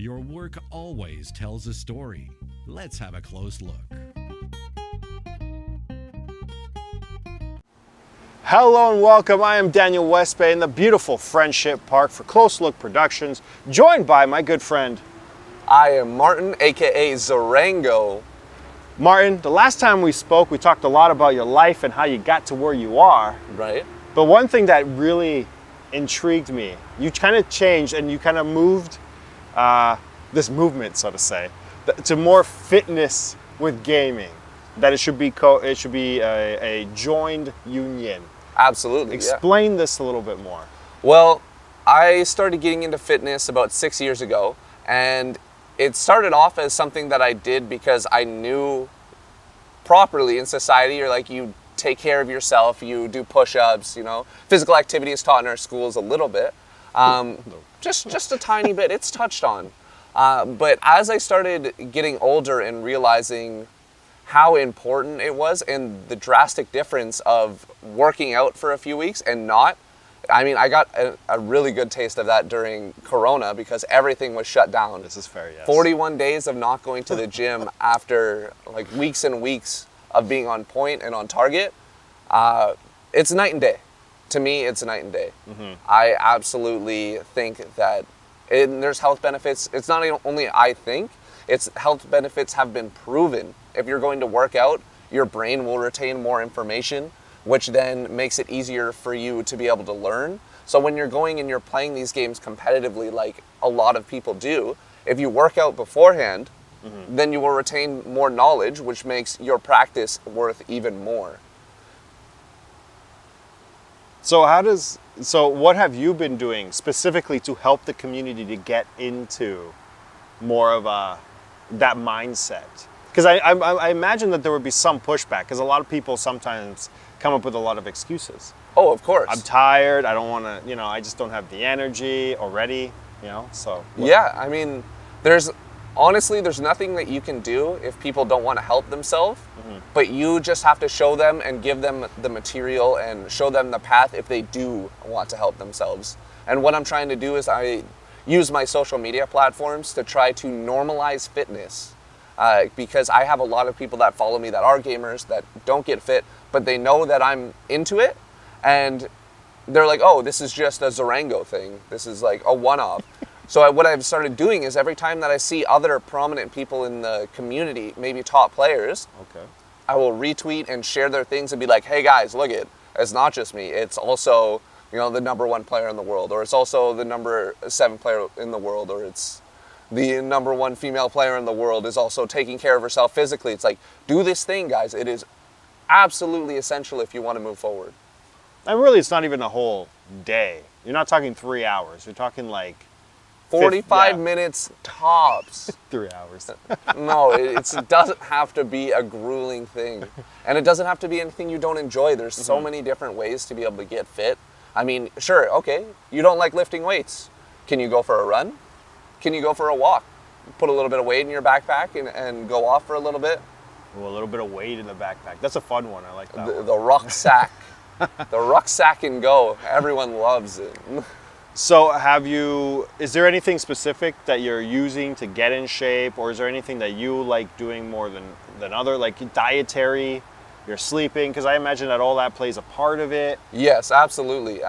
your work always tells a story. Let's have a close look. Hello and welcome. I am Daniel Westbay in the beautiful Friendship Park for CloseLook Productions, joined by my good friend. I am Martin AKA Zerango. Martin, the last time we spoke, we talked a lot about your life and how you got to where you are. Right. But one thing that really intrigued me, you kind of changed and you kind of moved this movement, so to say, to more fitness with gaming. That it should be a joined union. Absolutely. Explain this a little bit more. Well, I started getting into fitness about 6 years ago, and it started off as something that I did because I knew properly in society, you're like, you take care of yourself, you do push-ups, you know. Physical activity is taught in our schools a little bit. Just a tiny bit, it's touched on. But as I started getting older and realizing how important it was and the drastic difference of working out for a few weeks and not, I mean, I got a really good taste of that during Corona because everything was shut down. This is fair, yes. 41 days of not going to the gym after like weeks and weeks of being on point and on target. It's night and day. To me, it's night and day. Mm-hmm. I absolutely think that there's health benefits. It's not only I think, it's health benefits have been proven. If you're going to work out, your brain will retain more information, which then makes it easier for you to be able to learn. So when you're going and you're playing these games competitively, like a lot of people do, if you work out beforehand, then you will retain more knowledge, which makes your practice worth even more. So what have you been doing specifically to help the community to get into more of that mindset? Because I imagine that there would be some pushback, because a lot of people sometimes come up with a lot of excuses. Oh, of course. I'm tired, I don't want to, I just don't have the energy already, so. Yeah, I mean, honestly, there's nothing that you can do if people don't want to help themselves, but you just have to show them and give them the material and show them the path if they do want to help themselves. And what I'm trying to do is I use my social media platforms to try to normalize fitness. Because I have a lot of people that follow me that are gamers that don't get fit, but they know that I'm into it, and they're like, oh, this is just a Zerango thing. This is like a one-off. So what I've started doing is every time that I see other prominent people in the community, maybe top players, I will retweet and share their things and be like, hey guys, look it's not just me. It's also, the #1 player in the world, or it's also the #7 player in the world, or it's the #1 female player in the world is also taking care of herself physically. It's like, do this thing, guys. It is absolutely essential if you want to move forward. And really, it's not even a whole day. You're not talking 3 hours. You're talking like 45 minutes tops. 3 hours. No, it doesn't have to be a grueling thing. And it doesn't have to be anything you don't enjoy. There's so many different ways to be able to get fit. I mean, sure, okay, you don't like lifting weights. Can you go for a run? Can you go for a walk? Put a little bit of weight in your backpack and go off for a little bit? Ooh, a little bit of weight in the backpack. That's a fun one. I like that one. The rucksack. The rucksack and go. Everyone loves it. So is there anything specific that you're using to get in shape, or is there anything that you like doing more than other, like dietary, you're sleeping? Because I imagine that all that plays a part of it. Yes, absolutely.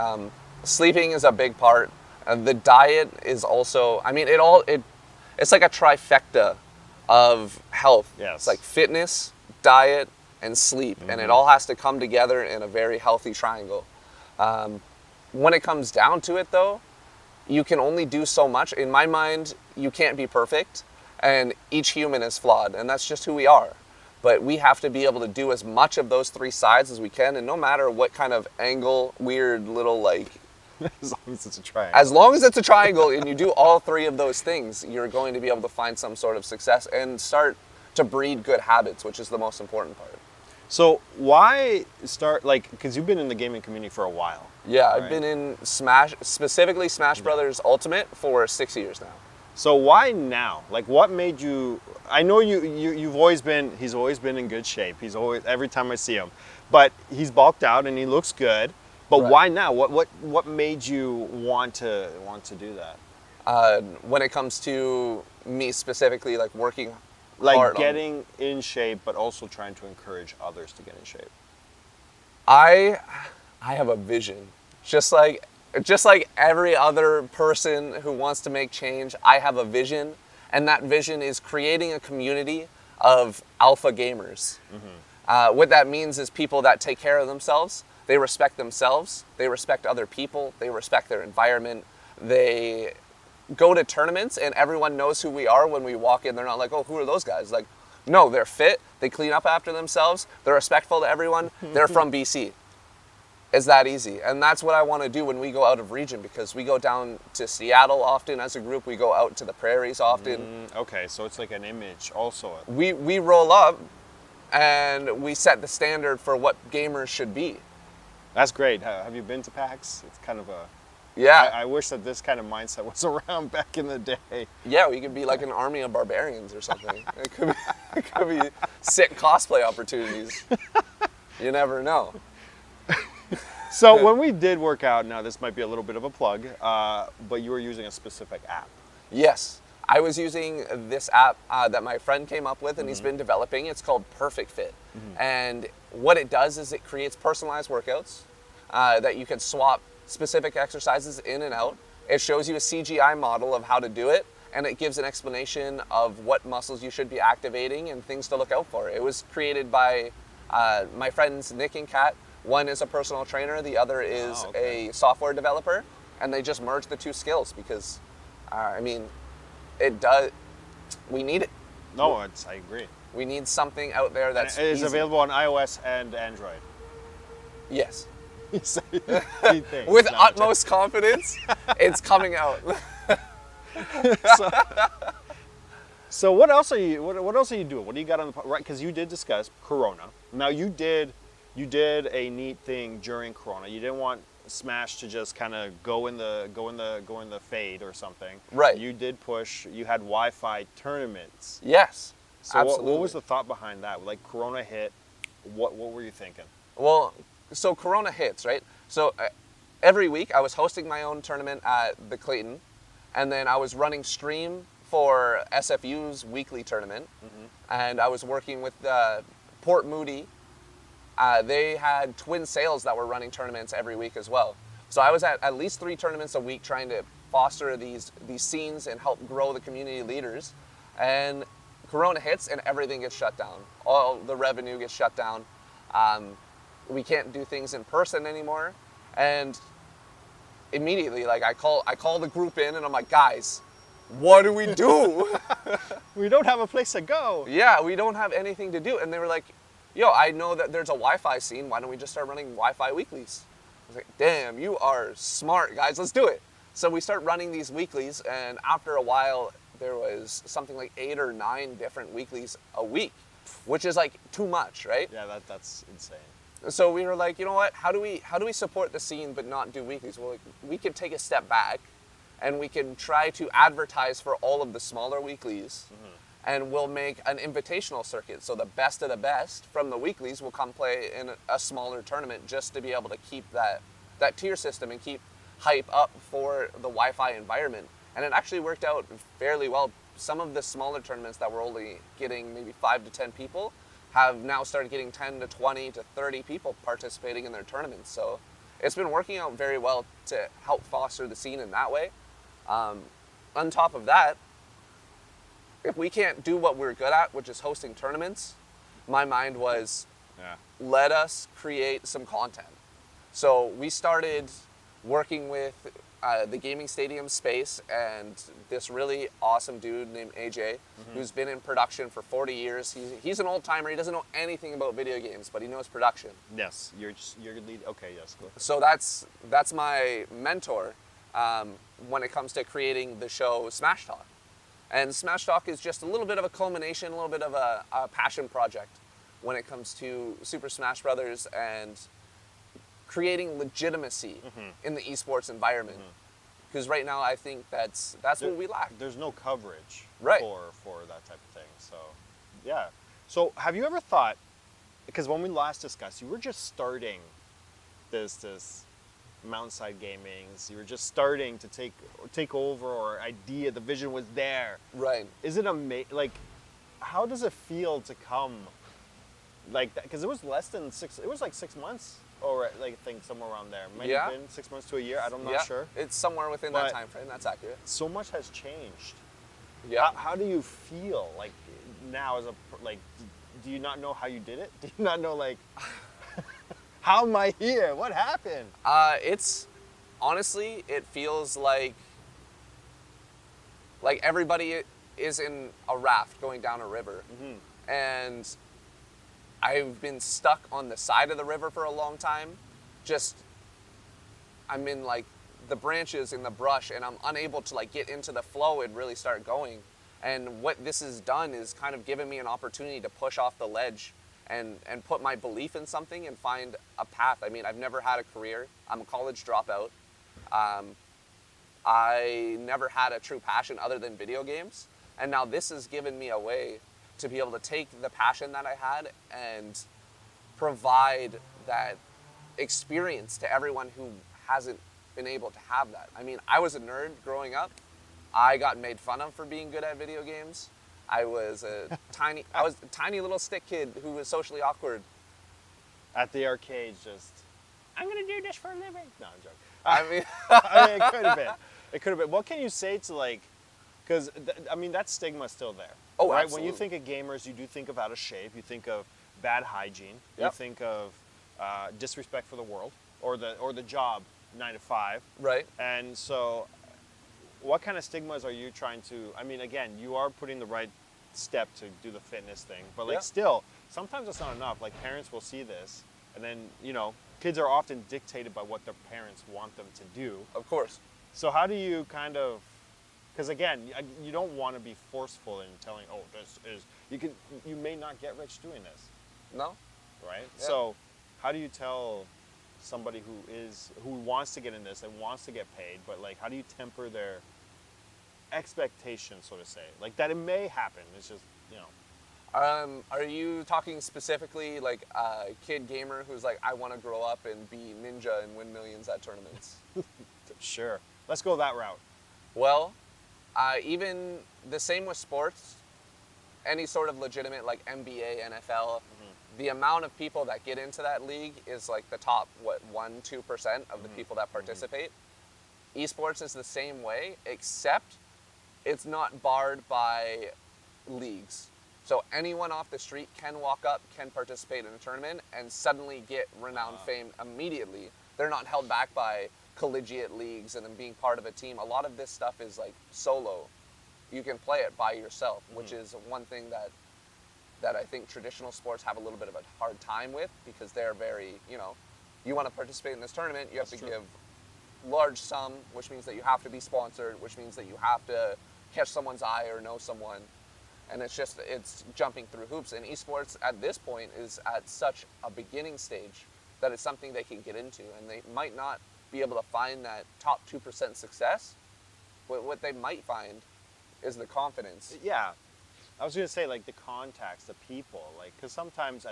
Sleeping is a big part. The diet is also, I mean, it's like a trifecta of health. Yes. It's like fitness, diet, and sleep. And it all has to come together in a very healthy triangle. When it comes down to it, though, you can only do so much. In my mind, you can't be perfect, and each human is flawed, and that's just who we are. But we have to be able to do as much of those three sides as we can, and no matter what kind of angle, weird little as long as it's a triangle. As long as it's a triangle and you do all three of those things, you're going to be able to find some sort of success and start to breed good habits, which is the most important part. So why start, because you've been in the gaming community for a while. Yeah, right? I've been in specifically Smash Brothers Ultimate for 6 years now. So why now? What made you, I know he's always been in good shape. He's always, every time I see him, but he's bulked out and he looks good. But why now? What made you want to do that? When it comes to me specifically, like working Like hard getting in shape, but also trying to encourage others to get in shape. I have a vision. Just like every other person who wants to make change, I have a vision, and that vision is creating a community of alpha gamers. What that means is people that take care of themselves, they respect other people, they respect their environment, they go to tournaments and everyone knows who we are when we walk in. They're not like, oh, who are those guys? Like, no, they're fit, they clean up after themselves, they're respectful to everyone, they're from BC. It's that easy. And that's what I want to do when we go out of region, because we go down to Seattle often as a group, we go out to the prairies often. Okay, so it's like an image also. We roll up and we set the standard for what gamers should be. That's great. Have you been to PAX? It's kind of a... Yeah. I wish that this kind of mindset was around back in the day. Yeah, we could be like an army of barbarians or something. It could be sick cosplay opportunities. You never know. So when we did work out, now this might be a little bit of a plug, but you were using a specific app. Yes, I was using this app that my friend came up with and he's been developing. It's called Perfect Fit. And what it does is it creates personalized workouts that you can swap specific exercises in and out. It shows you a CGI model of how to do it, and it gives an explanation of what muscles you should be activating and things to look out for. It was created by my friends Nick and Kat. One is a personal trainer, the other is a software developer, and they just merged the two skills because, I mean, we need it. No, I agree. We need something out there that's It's easy. available on iOS and Android. Yes. With utmost confidence, it's coming out. So what else are you? What else are you doing? What do you got on the right? Because you did discuss Corona. Now you did a neat thing during Corona. You didn't want Smash to just kind of go in the fade or something. Right. You did push. You had Wi-Fi tournaments. Yes. So absolutely. what was the thought behind that? Like Corona hit. What were you thinking? Well, so Corona hits, right? So every week I was hosting my own tournament at the Clayton, and then I was running stream for SFU's weekly tournament, and I was working with Port Moody. They had Twin Sails that were running tournaments every week as well. So I was at least 3 tournaments a week trying to foster these scenes and help grow the community leaders. And Corona hits and everything gets shut down. All the revenue gets shut down. We can't do things in person anymore. And immediately, like I call the group in and I'm like, guys, what do we do? We don't have a place to go. Yeah, we don't have anything to do. And they were like, yo, I know that there's a Wi-Fi scene. Why don't we just start running Wi-Fi weeklies? I was like, damn, you are smart, guys. Let's do it. So we start running these weeklies, and after a while, there was something like 8 or 9 different weeklies a week, which is like too much, right? Yeah, that's insane. So we were like, you know what? How do we support the scene but not do weeklies? Well, like, we could take a step back, and we can try to advertise for all of the smaller weeklies. And we'll make an invitational circuit. So the best of the best from the weeklies will come play in a smaller tournament just to be able to keep that tier system and keep hype up for the Wi-Fi environment. And it actually worked out fairly well. Some of the smaller tournaments that were only getting maybe 5 to 10 people have now started getting 10 to 20 to 30 people participating in their tournaments. So it's been working out very well to help foster the scene in that way. On top of that, if we can't do what we're good at, which is hosting tournaments, my mind was, let us create some content. So we started working with the gaming stadium space and this really awesome dude named AJ, who's been in production for 40 years. He's an old timer. He doesn't know anything about video games, but he knows production. Yes, you're lead. Okay, yes, go ahead. So that's my mentor when it comes to creating the show Smash Talk. And Smash Talk is just a little bit of a culmination, a little bit of a passion project when it comes to Super Smash Brothers and creating legitimacy in the esports environment. Because right now I think that's what we lack. There's no coverage Right. for that type of thing. So, yeah. So have you ever thought, because when we last discussed, you were just starting this Mountainside Gamings. You were just starting to take over, or idea. The vision was there. Right. Is it like, how does it feel to come like that? Because it was less than 6. It was like 6 months, or like I think somewhere around there. Might have been 6 months to a year. I'm not sure. It's somewhere within that time frame. That's accurate. So much has changed. Yeah. How do you feel like now do you not know how you did it? Do you not know like how am I here? What happened? It's honestly, it feels like everybody is in a raft going down a river, and I've been stuck on the side of the river for a long time. I'm in like the branches in the brush, and I'm unable to like get into the flow and really start going. And what this has done is kind of given me an opportunity to push off the ledge and put my belief in something and find a path. I mean, I've never had a career. I'm a college dropout. I never had a true passion other than video games. And now this has given me a way to be able to take the passion that I had and provide that experience to everyone who hasn't been able to have that. I mean, I was a nerd growing up. I got made fun of for being good at video games. I was a tiny little stick kid who was socially awkward. At the arcade, I'm gonna do this for a living. No, I'm joking. I mean, it could have been. It could have been. What can you say to like, because I mean that stigma's still there. Oh, right. absolutely. When you think of gamers, you do think of out of shape. You think of bad hygiene. You Yep. think of disrespect for the world or the job 9 to 5. Right. And so, what kind of stigmas are you trying to? I mean, again, you are putting the right step to do the fitness thing, but like Yeah. still, sometimes it's not enough. Like parents will see this, and then kids are often dictated by what their parents want them to do. Of course. So how do you kind of? Because again, you don't want to be forceful in telling, oh, this is you may not get rich doing this, No. right? Yeah. So, how do you tell somebody who wants to get in this and wants to get paid, but like, how do you temper their expectations, so to say, like that it may happen? It's just Are you talking specifically like a kid gamer who's like, I want to grow up and be ninja and win millions at tournaments? Sure. Let's go that route. Well, even the same with sports, any sort of legitimate like NBA, NFL, the amount of people that get into that league is like the top, 1-2% of the people that participate. Esports is the same way, except it's not barred by leagues. So anyone off the street can walk up, can participate in a tournament, and suddenly get renowned fame immediately. They're not held back by collegiate leagues and then being part of a team. A lot of this stuff is like solo. You can play it by yourself, which is one thing that I think traditional sports have a little bit of a hard time with, because they're very, you want to participate in this tournament, you have to give large sum, which means that you have to be sponsored, which means that you have to catch someone's eye or know someone. And it's jumping through hoops. And esports at this point is at such a beginning stage that it's something they can get into. And they might not be able to find that top 2% success, but what they might find is the confidence. Yeah. I was gonna say, like, the contacts, the people, like, because sometimes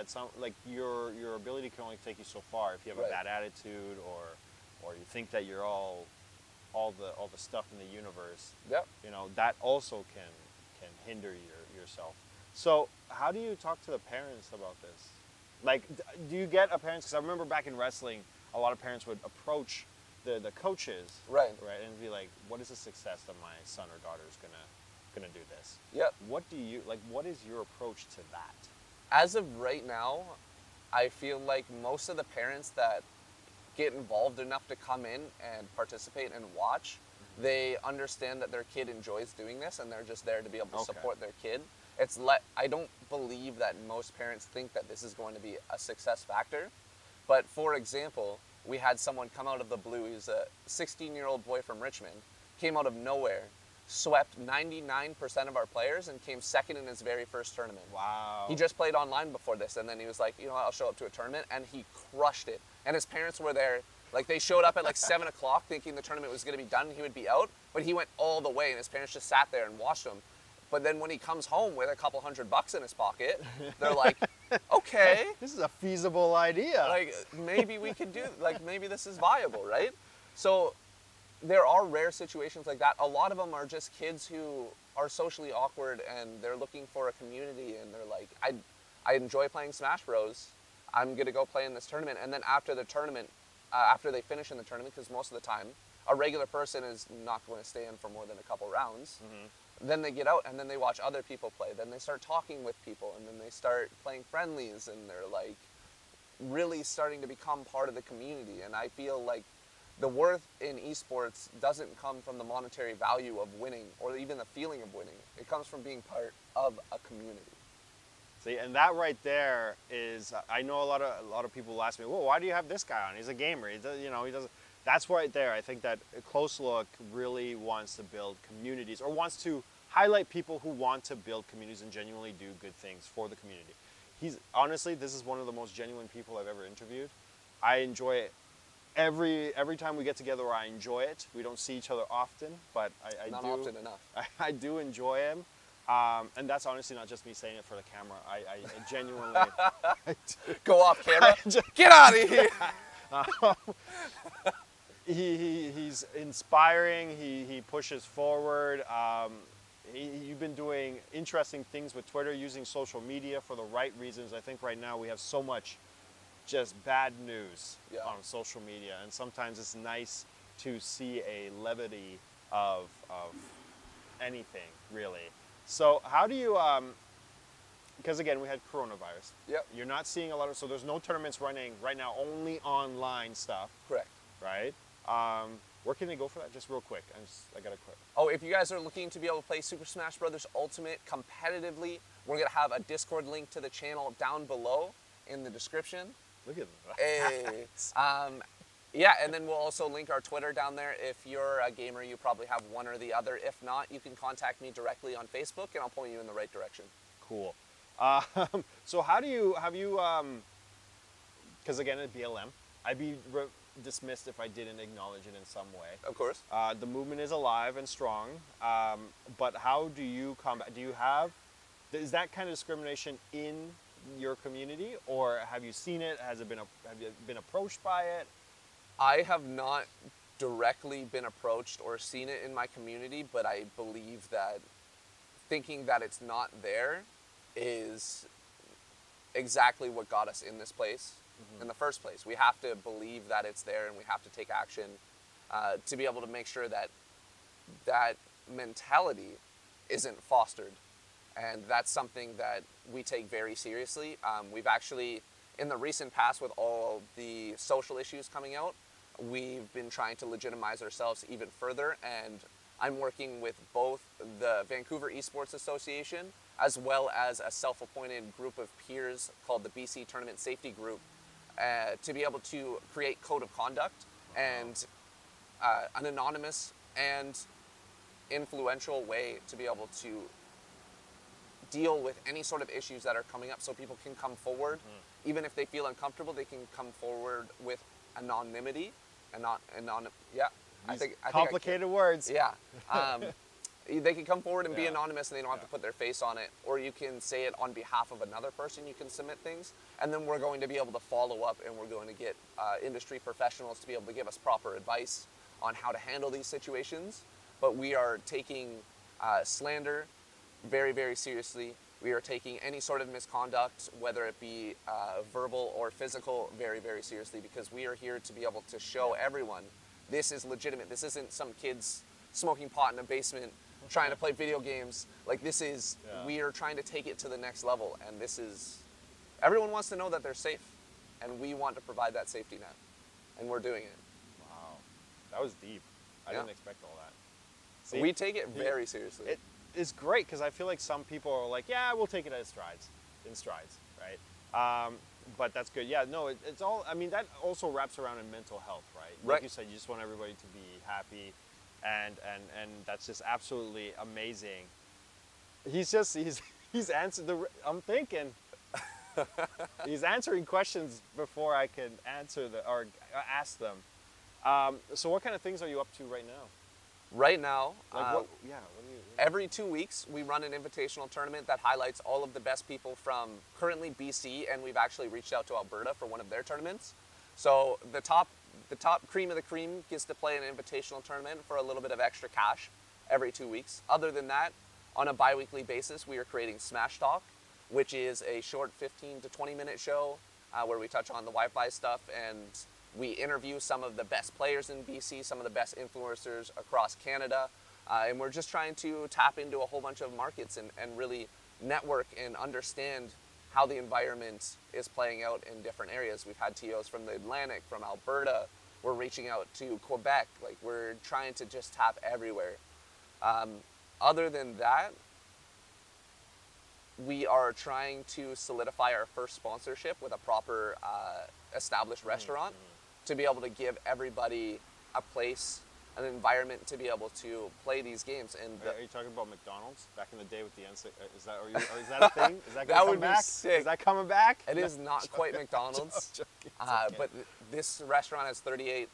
your ability can only take you so far if you have a bad attitude or you think that you're all the stuff in the universe. Yep. That also can hinder yourself. So how do you talk to the parents about this? Like, do you get a parents? Because I remember back in wrestling, a lot of parents would approach the coaches, right, and be like, "What is the success that my son or daughter is gonna do this?" Yep. What is your approach to that? As of right now, I feel like most of the parents that get involved enough to come in and participate and watch, they understand that their kid enjoys doing this and they're just there to be able to support their kid. I don't believe that most parents think that this is going to be a success factor. But for example, we had someone come out of the blue. He's a 16-year-old boy from Richmond, came out of nowhere, swept 99% of our players and came second in his very first tournament. Wow. He just played online before this, and then he was like, I'll show up to a tournament, and he crushed it. And his parents were there. Like, they showed up at like 7 o'clock thinking the tournament was going to be done and he would be out, but he went all the way, and his parents just sat there and watched him. But then when he comes home with a couple $100 in his pocket, they're like, okay, This is a feasible idea. like maybe we could do, like maybe this is viable, right? So there are rare situations like that. A lot of them are just kids who are socially awkward and they're looking for a community, and they're like, I enjoy playing Smash Bros. I'm gonna go play in this tournament. And then after the tournament, after they finish in the tournament, because most of the time a regular person is not going to stay in for more than a couple rounds. Then they get out and then they watch other people play. Then they start talking with people, and then they start playing friendlies, and they're like really starting to become part of the community. And I feel like the worth in esports doesn't come from the monetary value of winning or even the feeling of winning. It comes from being part of a community. See, and that right there is, I know a lot of people ask me, well, why do you have this guy on? He's a gamer. He does, he doesn't. That's right there. I think that CloseLook really wants to build communities, or wants to highlight people who want to build communities and genuinely do good things for the community. Honestly, this is one of the most genuine people I've ever interviewed. I enjoy it. Every time we get together, I enjoy it. We don't see each other often, but I Not do. often enough. I do enjoy him. And that's honestly not just me saying it for the camera. I genuinely I do. Go off camera. Get out of here. He's inspiring. He pushes forward. You've been doing interesting things with Twitter, using social media for the right reasons. I think right now we have so much just bad news on social media, and sometimes it's nice to see a levity of anything, really. So how do you, because again, we had coronavirus. Yep. You're not seeing a lot of, so there's no tournaments running right now, only online stuff. Correct. Right? Where can they go for that? Just real quick. I got a quick. Oh, if you guys are looking to be able to play Super Smash Bros. Ultimate competitively, we're going to have a Discord link to the channel down below in the description. Look at that. Hey. Yeah, and then we'll also link our Twitter down there. If you're a gamer, you probably have one or the other. If not, you can contact me directly on Facebook, and I'll point you in the right direction. Cool. So have you, because again, at BLM, I'd be dismissed if I didn't acknowledge it in some way. Of course. The movement is alive and strong, but how do you combat? Is that kind of discrimination in your community, or have you seen it? Have you been approached by it? I have not directly been approached or seen it in my community, but I believe that thinking that it's not there is exactly what got us in this place in the first place. We have to believe that it's there, and we have to take action to be able to make sure that that mentality isn't fostered. And that's something that we take very seriously. We've actually, in the recent past, with all the social issues coming out, we've been trying to legitimize ourselves even further, and I'm working with both the Vancouver Esports Association as well as a self-appointed group of peers called the BC Tournament Safety Group to be able to create code of conduct and an anonymous and influential way to be able to deal with any sort of issues that are coming up, so people can come forward. Even if they feel uncomfortable, they can come forward with anonymity. Complicated words. Yeah. They can come forward and be anonymous, and they don't have to put their face on it. Or you can say it on behalf of another person. You can submit things, and then we're going to be able to follow up, and we're going to get industry professionals to be able to give us proper advice on how to handle these situations. But we are taking slander very, very seriously. We are taking any sort of misconduct, whether it be verbal or physical, very, very seriously, because we are here to be able to show everyone this is legitimate. This isn't some kids smoking pot in a basement trying to play video games. Like, this is, we are trying to take it to the next level, and this is, everyone wants to know that they're safe, and we want to provide that safety net, and we're doing it. Wow, that was deep. I didn't expect all that. See, we take it very seriously. It's great, because I feel like some people are like, yeah, we'll take it in strides, right? But that's good. Yeah, no, it's all, I mean, that also wraps around in mental health, right? Like you said, you just want everybody to be happy, and that's just absolutely amazing. He's answered I'm thinking, he's answering questions before I can answer or ask them. So what kind of things are you up to right now? Right now, Like what are you every 2 weeks, we run an invitational tournament that highlights all of the best people from currently BC, and we've actually reached out to Alberta for one of their tournaments. So the top cream of the cream gets to play an invitational tournament for a little bit of extra cash every 2 weeks. Other than that, on a bi-weekly basis, we are creating Smash Talk, which is a short 15 to 20 minute show where we touch on the Wi-Fi stuff, and we interview some of the best players in BC, some of the best influencers across Canada, and we're just trying to tap into a whole bunch of markets and really network and understand how the environment is playing out in different areas. We've had TOs from the Atlantic, from Alberta. We're reaching out to Quebec. Like, we're trying to just tap everywhere. Other than that, we are trying to solidify our first sponsorship with a proper established restaurant to be able to give everybody a place, an environment to be able to play these games. And are you talking about McDonald's back in the day with the N6? Is that a thing? Is that that coming would back? be sick. Is that coming back? It is not quite McDonald's, but this restaurant has 38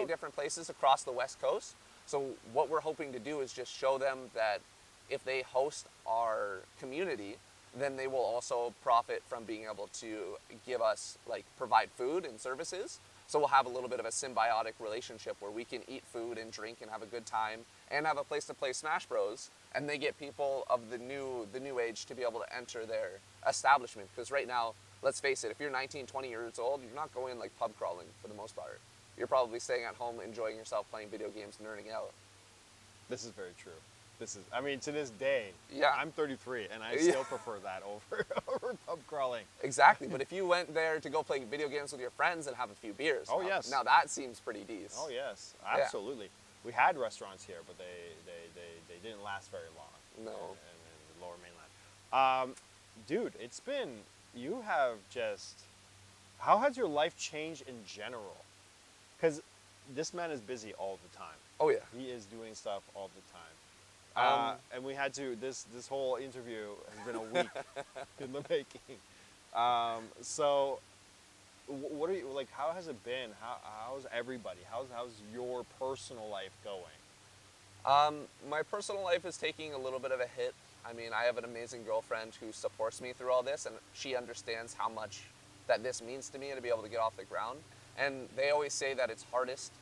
different places across the West Coast. So what we're hoping to do is just show them that if they host our community, then they will also profit from being able to give us, like, provide food and services. So we'll have a little bit of a symbiotic relationship where we can eat food and drink and have a good time and have a place to play Smash Bros. And they get people of the new age to be able to enter their establishment. Because right now, let's face it, if you're 19, 20 years old, you're not going like pub crawling for the most part. You're probably staying at home, enjoying yourself, playing video games, nerding out. This is very true. I mean, to this day, yeah. I'm 33, and I still prefer that over pub crawling. Exactly, but if you went there to go play video games with your friends and have a few beers, yes. Now that seems pretty decent. Oh yes, absolutely. Yeah. We had restaurants here, but they didn't last very long. No. In the Lower Mainland. Dude, you have just, how has your life changed in general? Because this man is busy all the time. Oh yeah. He is doing stuff all the time. And we had to, this whole interview has been a week in the making. So what are you, like, how has it been? How's everybody? How's your personal life going? My personal life is taking a little bit of a hit. I mean, I have an amazing girlfriend who supports me through all this, and she understands how much that this means to me to be able to get off the ground. And they always say that it's hardest.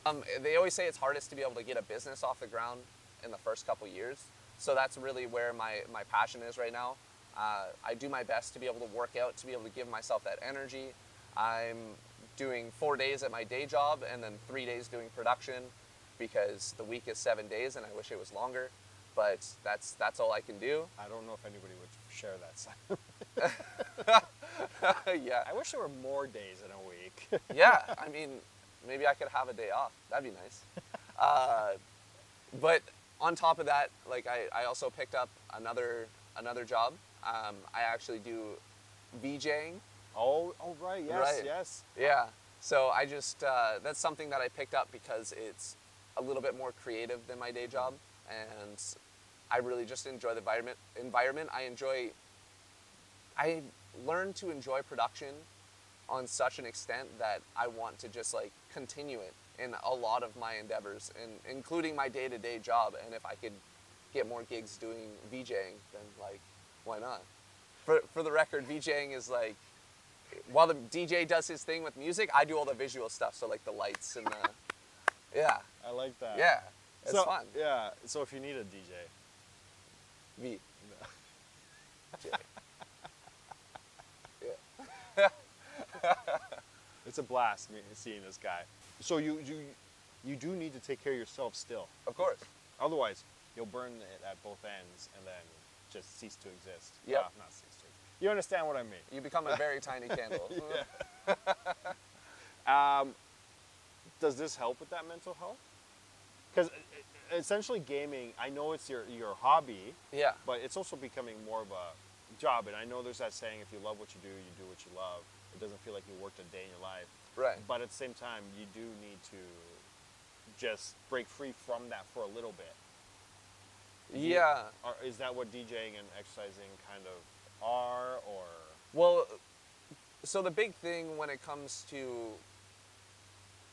They always say it's hardest to be able to get a business off the ground in the first couple years. So that's really where my passion is right now. I do my best to be able to work out, to be able to give myself that energy. I'm doing 4 days at my day job and then 3 days doing production because the week is 7 days and I wish it was longer, but that's all I can do. I don't know if anybody would share that side. Yeah. I wish there were more days in a week. Yeah, I mean, maybe I could have a day off. That'd be nice. But on top of that, like, I also picked up another job. I actually do VJing. Oh right, yes, right. Yes. Yeah. So I just that's something that I picked up because it's a little bit more creative than my day job, and I really just enjoy the environment. I learned to enjoy production on such an extent that I want to just, like, continue it in a lot of my endeavors, and including my day-to-day job. And if I could get more gigs doing VJing, then, like, why not? For the record, VJing is like, while the DJ does his thing with music, I do all the visual stuff. So, like, the lights and the, yeah. I like that. Yeah, it's fun. Yeah. So if you need a DJ, V. J. It's a blast seeing this guy. So you do need to take care of yourself still. Of course. Otherwise, you'll burn it at both ends and then just cease to exist. Yep. Not cease to exist. You understand what I mean. You become a very tiny candle. Does this help with that mental health? Because essentially gaming, I know it's your hobby, Yeah. but it's also becoming more of a job. And I know there's that saying, if you love what you do what you love. It doesn't feel like you worked a day in your life. Right. But at the same time, you do need to just break free from that for a little bit. Yeah. Is that what DJing and exercising kind of are, or? Well, so the big thing when it comes to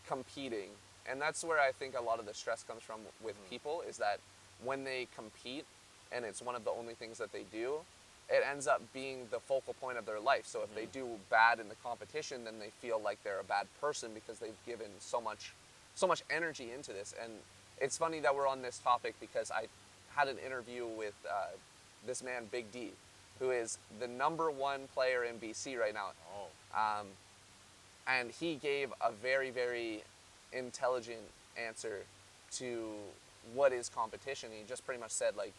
competing, and that's where I think a lot of the stress comes from with people, is that when they compete and it's one of the only things that they do, it ends up being the focal point of their life. So if they do bad in the competition, then they feel like they're a bad person because they've given so much energy into this. And it's funny that we're on this topic because I had an interview with this man, Big D, who is the #1 player in BC right now. And he gave a very, very intelligent answer to what is competition. He just pretty much said, like,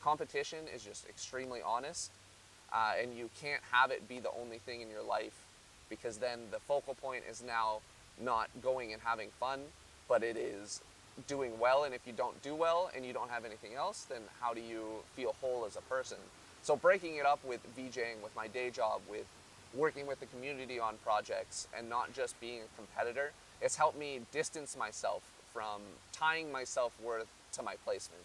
competition is just extremely honest, and you can't have it be the only thing in your life, because then the focal point is now not going and having fun, but it is doing well. And if you don't do well and you don't have anything else, then how do you feel whole as a person? So breaking it up with VJing, with my day job, with working with the community on projects, and not just being a competitor, it's helped me distance myself from tying my self-worth to my placement.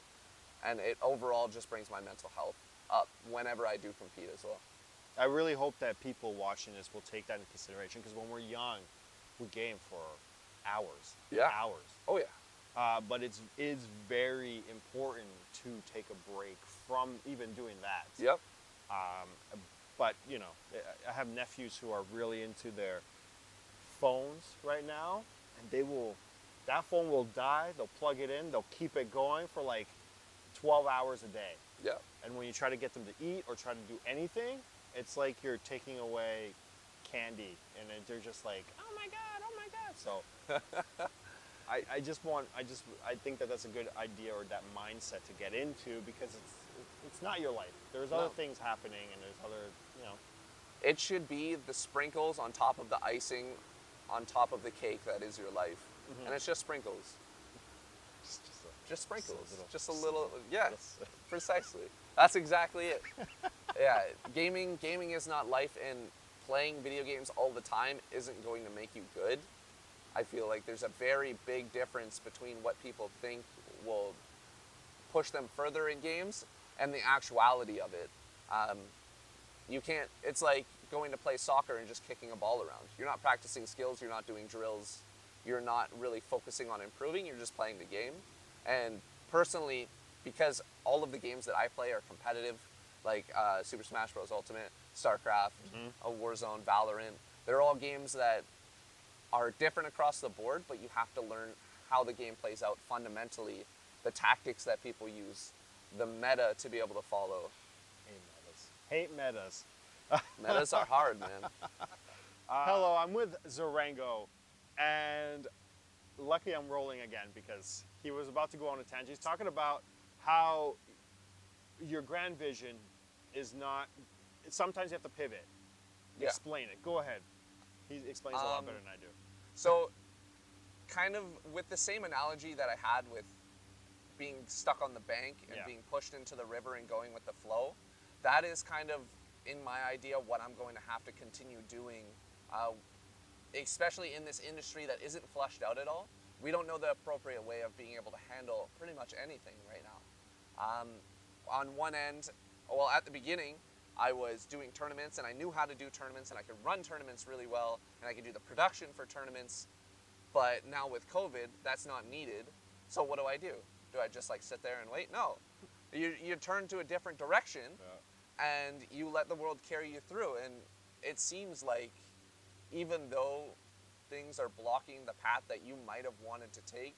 And it overall just brings my mental health up whenever I do compete as well. I really hope that people watching this will take that into consideration, because when we're young, we game for hours. Yeah. Hours. Oh yeah. But it's very important to take a break from even doing that. Yep. But, you know, I have nephews who are really into their phones right now, and that phone will die, they'll plug it in, they'll keep it going for like 12 hours a day. Yeah. And when you try to get them to eat or try to do anything, it's like you're taking away candy, and they're just like, oh my God. So I think that that's a good idea, or that mindset to get into, because it's not your life. There's other things happening, and there's other, you know. It should be the sprinkles on top of the icing, on top of the cake that is your life. And it's just sprinkles. Just sprinkles. Just a little, yeah, precisely. That's exactly it. Yeah, gaming is not life, and playing video games all the time isn't going to make you good. I feel like there's a very big difference between what people think will push them further in games and the actuality of it. You can't, it's like going to play soccer and just kicking a ball around. You're not practicing skills, you're not doing drills, you're not really focusing on improving, you're just playing the game. And personally, because all of the games that I play are competitive, like Super Smash Bros. Ultimate, StarCraft, Warzone, Valorant, they're all games that are different across the board, but you have to learn how the game plays out fundamentally, the tactics that people use, the meta to be able to follow. Hate metas. Metas are hard, man. Hello, I'm with Zerango, and lucky I'm rolling again, because he was about to go on a tangent. He's talking about how your grand vision is not, sometimes you have to pivot. Yeah. Explain it. Go ahead. He explains a lot better than I do. So, kind of with the same analogy that I had with being stuck on the bank and being pushed into the river and going with the flow, that is kind of, in my idea, what I'm going to have to continue doing, especially in this industry that isn't flushed out at all. We don't know the appropriate way of being able to handle pretty much anything right now. On one end, well, at the beginning, I was doing tournaments, and I knew how to do tournaments, and I could run tournaments really well, and I could do the production for tournaments. But now with COVID, that's not needed. So what do? Do I just like sit there and wait? No. You turn to a different direction, and you let the world carry you through. And it seems like, even though things are blocking the path that you might have wanted to take,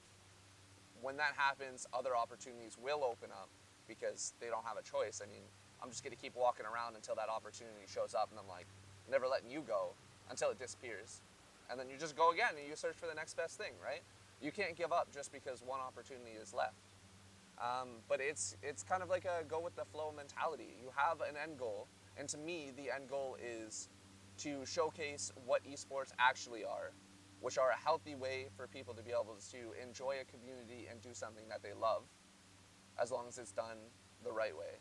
when that happens, other opportunities will open up, because they don't have a choice. I mean, I'm just going to keep walking around until that opportunity shows up, and I'm like, never letting you go until it disappears. And then you just go again, and you search for the next best thing, right? You can't give up just because one opportunity is left. But it's kind of like a go with the flow mentality. You have an end goal, and to me, the end goal is to showcase what esports actually are, which are a healthy way for people to be able to enjoy a community and do something that they love, as long as it's done the right way.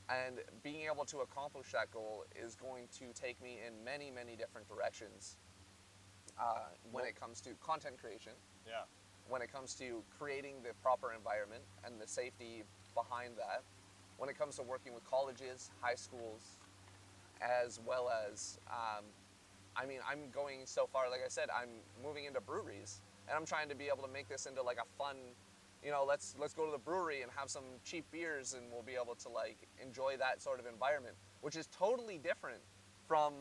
And being able to accomplish that goal is going to take me in many, many different directions. When it comes to content creation, when it comes to creating the proper environment and the safety behind that, when it comes to working with colleges, high schools, as well as, I mean, I'm going so far, like I said, I'm moving into breweries, and I'm trying to be able to make this into like a fun let's go to the brewery and have some cheap beers, and we'll be able to like enjoy that sort of environment, which is totally different from,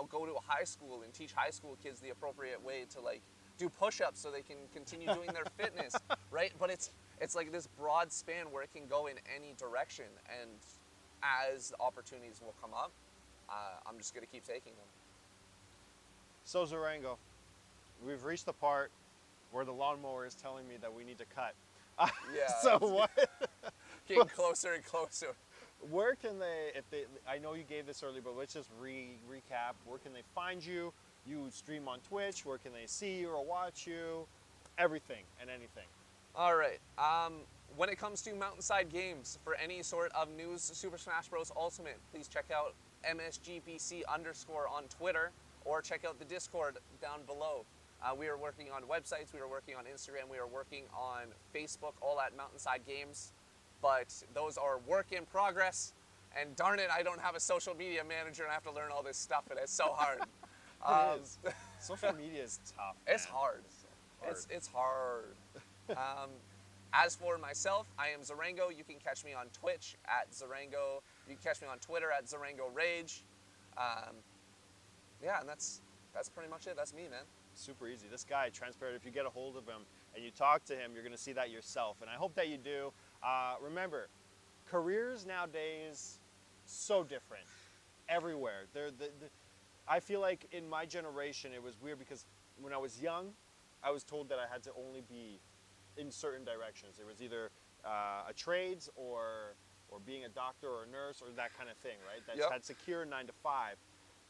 go to a high school and teach high school kids the appropriate way to like do push-ups so they can continue doing their fitness, right? But it's like this broad span where it can go in any direction, and as opportunities will come up, I'm just gonna keep taking them. So Zerango, we've reached the part where the lawnmower is telling me that we need to cut. Yeah. So what? Getting closer and closer. Where can I know you gave this earlier, but let's just recap. Where can they find you? You stream on Twitch. Where can they see you or watch you? Everything and anything. All right. When it comes to Mountainside Games, for any sort of news Super Smash Bros. Ultimate, please check out MSGBC_ on Twitter, or check out the Discord down below. We are working on websites, we are working on Instagram, we are working on Facebook, all at Mountainside Games. But those are work in progress. And darn it, I don't have a social media manager and I have to learn all this stuff, and it's so hard. It is. Social media is tough. It's man. hard. It's hard. As for myself, I am Zerango. You can catch me on Twitch at Zerango. You can catch me on Twitter at Zerango Rage. Yeah, and that's pretty much it. That's me, man. Super easy. This guy, transparent. If you get a hold of him and you talk to him, you're going to see that yourself. And I hope that you do. Remember, careers nowadays, so different. Everywhere. I feel like in my generation, it was weird because when I was young, I was told that I had to only be in certain directions. It was either a trades or being a doctor or a nurse or that kind of thing, right? That had secure 9 to 5.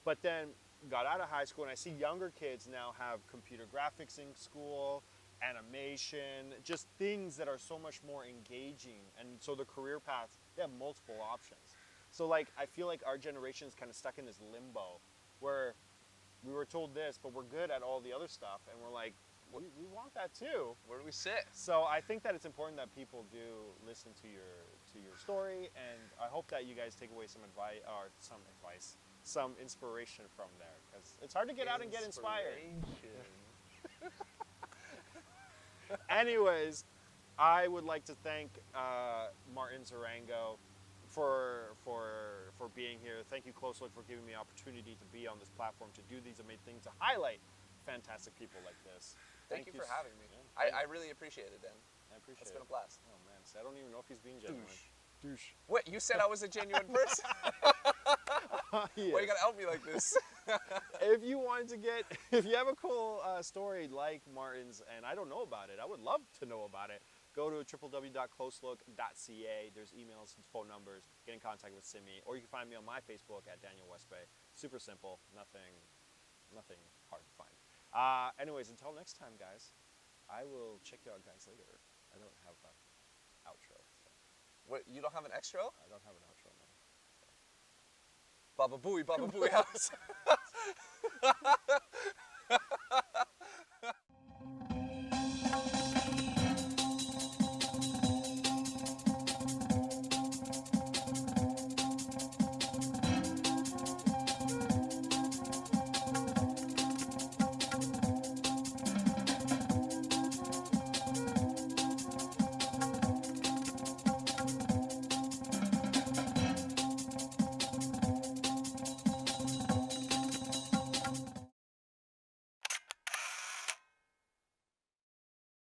But then got out of high school, and I see younger kids now have computer graphics in school, animation, just things that are so much more engaging. And so the career paths, they have multiple options. So like, I feel like our generation is kind of stuck in this limbo where we were told this, but we're good at all the other stuff. And we're like, we want that too. Where do we sit? So I think that it's important that people do listen to your story, and I hope that you guys take away some inspiration from there, because it's hard to get out and get inspired. Anyways, I would like to thank Martin Zerango for being here. Thank you, CloseLook, for giving me the opportunity to be on this platform, to do these amazing things, to highlight fantastic people like this. Thank you for having me. Yeah. I really appreciate it, Dan. I appreciate it. It's been a blast. Oh man, so I don't even know if he's being genuine. Douche. Wait, you said I was a genuine person? Yes. Why you gotta help me like this? If you have a cool story like Martin's and I don't know about it, I would love to know about it. Go to www.closelook.ca. There's emails and phone numbers. Get in contact with Simi, or you can find me on my Facebook at Daniel Westbay. Super simple, nothing hard to find. Anyways, until next time, guys, I will check you out guys later. I don't have an outro. So. What, you don't have an extra? I don't have an outro, man. Baba Booey house.